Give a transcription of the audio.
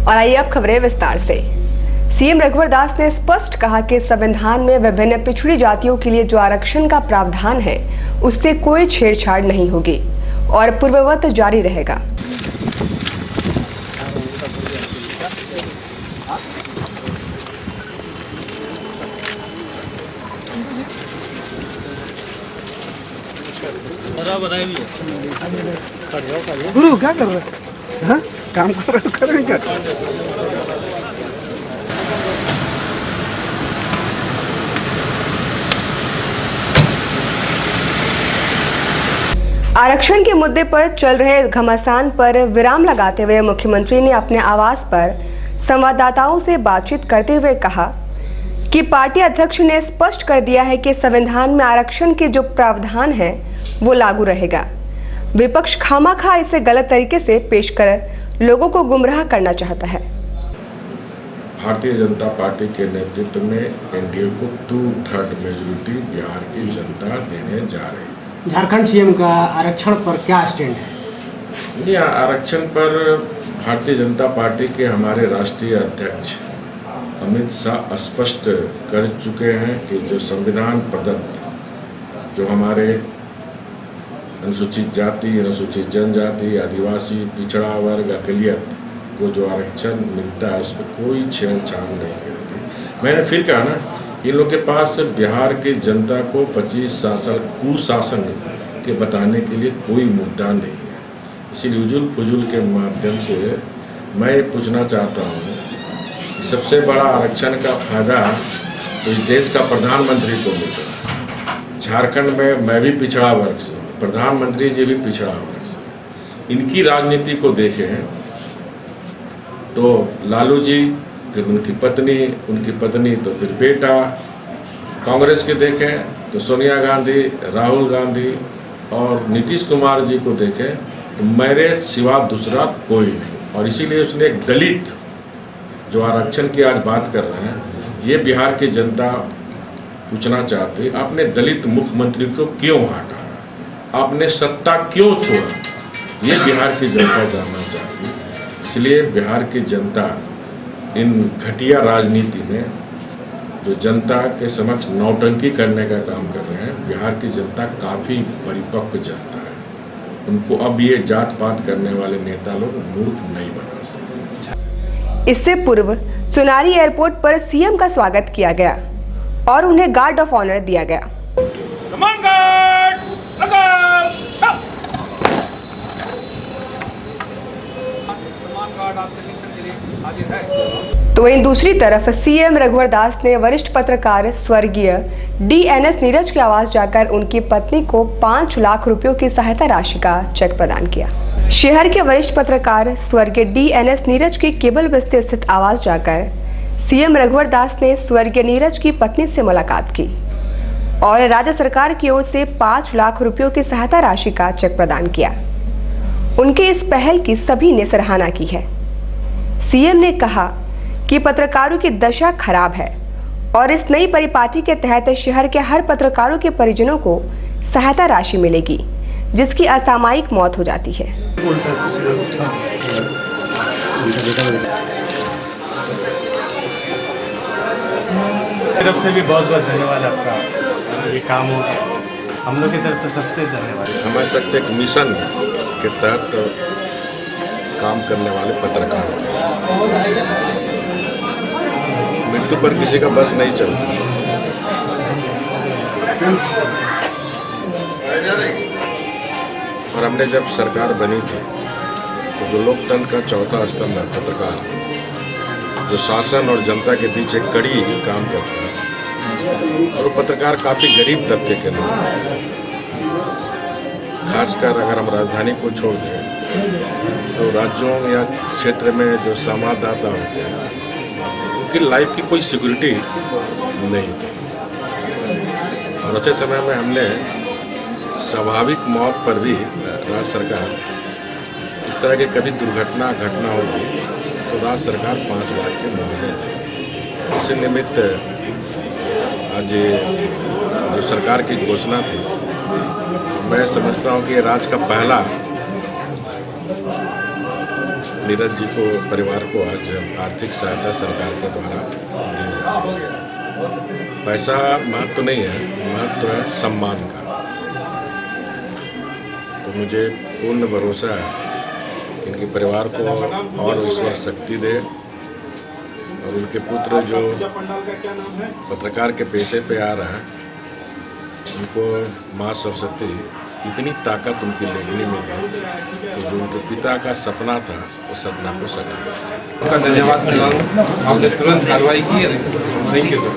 और आइए अब खबरें विस्तार से। सीएम रघुवर दास ने स्पष्ट कहा कि संविधान में विभिन्न पिछड़ी जातियों के लिए जो आरक्षण का प्रावधान है उससे कोई छेड़छाड़ नहीं होगी और पूर्ववत जारी रहेगा। गुरु क्या कर रहे हैं? काम कर रहे हो, करें क्या? आरक्षण के मुद्दे पर चल रहे घमासान पर विराम लगाते हुए मुख्यमंत्री ने अपने आवास पर संवाददाताओं से बातचीत करते हुए कहा कि पार्टी अध्यक्ष ने स्पष्ट कर दिया है कि संविधान में आरक्षण के जो प्रावधान है वो लागू रहेगा। विपक्ष खामखा इसे गलत तरीके से पेश कर लोगों को गुमराह करना चाहता है। भारतीय जनता पार्टी के नेतृत्व में एनडीए को 2/3 मेजोरिटी बिहार की जनता देने जा रही है। झारखंड सीएम का आरक्षण पर क्या स्टैंड है? ये आरक्षण पर भारतीय जनता पार्टी के हमारे राष्ट्रीय अध्यक्ष अमित शाह स्पष्ट कर चुके हैं कि जो संविधान प्रदत्त जो हमारे अनुसूचित जाति, अनुसूचित जनजाति, आदिवासी, पिछड़ा वर्ग, अकलियत को जो आरक्षण मिलता है उस पर कोई छेड़छाड़ नहीं करती। मैंने फिर कहा ना, इन लोग के पास बिहार की जनता को 25 साल कुशासन के बताने के लिए कोई मुद्दा नहीं है। इसीलिए उजुल फुजुल के माध्यम से मैं ये पूछना चाहता हूँ कि सबसे बड़ा आरक्षण का फायदा तो इस देश का प्रधानमंत्री को मिलता। झारखंड में मैं भी पिछड़ा वर्ग से, प्रधानमंत्री जी भी पिछड़ा वर्ग से। इनकी राजनीति को देखें तो लालू जी, फिर उनकी पत्नी तो फिर बेटा। कांग्रेस के देखें तो सोनिया गांधी, राहुल गांधी और नीतीश कुमार जी को देखें तो मेरे सिवा दूसरा कोई नहीं। और इसीलिए उसने एक दलित जो आरक्षण की आज बात कर रहे हैं, ये बिहार की जनता पूछना चाहती है, आपने दलित मुख्यमंत्री को क्यों हटाया, आपने सत्ता क्यों छोड़ा, ये बिहार की जनता जानना चाहती है। इसलिए बिहार की जनता इन घटिया राजनीति में जो जनता के समक्ष नौटंकी करने का काम कर रहे हैं, बिहार की जनता काफी परिपक्व जनता है। उनको अब ये जात पात करने वाले नेता लोग मूर्ख नहीं बना सकते। इससे पूर्व सुनारी एयरपोर्ट पर सीएम का स्वागत किया गया और उन्हें गार्ड ऑफ ऑनर दिया गया। तो वहीं दूसरी तरफ सीएम रघुवर दास ने वरिष्ठ पत्रकार स्वर्गीय डीएनएस नीरज के आवास जाकर उनकी पत्नी को 5 लाख रुपयों की सहायता राशि का चेक प्रदान किया। शहर के वरिष्ठ पत्रकार स्वर्गीय डीएनएस नीरज के केबल बस्ती स्थित आवास जाकर सीएम रघुवर दास ने स्वर्गीय नीरज की पत्नी से मुलाकात की और राज्य सरकार की ओर से 5 लाख रुपयों की सहायता राशि का चेक प्रदान किया। उनके इस पहल की सभी ने सराहना की है। सीएम ने कहा कि पत्रकारों की दशा खराब है और इस नई परिपाटी के तहत शहर के हर पत्रकारों के परिजनों को सहायता राशि मिलेगी, जिसकी असामयिक मौत हो जाती है। तरफ से भी बहुत बहुत धन्यवाद आपका। ये काम हो हम लोग की तरफ से सबसे धन्यवाद। समझ सकते एक मिशन के तहत काम करने वाले पत्रकार, मृत्यु पर किसी का बस नहीं चलता। और हमने जब सरकार बनी थी तो जो लोकतंत्र का चौथा स्तंभ है पत्रकार, जो शासन और जनता के बीच एक कड़ी काम करता है, और वो पत्रकार काफी गरीब तबके के लोग हैं। खासकर अगर हम राजधानी को छोड़ दें तो राज्यों या क्षेत्र में जो संवाददाता होते हैं उनकी लाइफ की कोई सिक्योरिटी नहीं थी। और अच्छे समय में हमने स्वाभाविक मौत पर भी राज्य सरकार इस तरह की कभी दुर्घटना घटना होगी तो राज्य सरकार 5 लाख के मुआवजे देगी। इसी निमित्त आज जो सरकार की घोषणा थी, मैं समझता हूं कि राज्य का पहला नीरज जी को परिवार को आज आर्थिक सहायता सरकार के द्वारा दी जाए। पैसा महत्व नहीं है, महत्व है सम्मान का। तो मुझे पूर्ण भरोसा है कि इनके परिवार को और ईश्वर शक्ति दे और उनके पुत्र जो पत्रकार के पेशे पे आ रहा है उनको माँ सरस्वती इतनी ताकत उनकी लेखनी में दी कि जो उनके पिता का सपना था उस सपना को साकार कर सके। आपका धन्यवाद करता आपने तुरंत कार्रवाई की है। Thank you sir.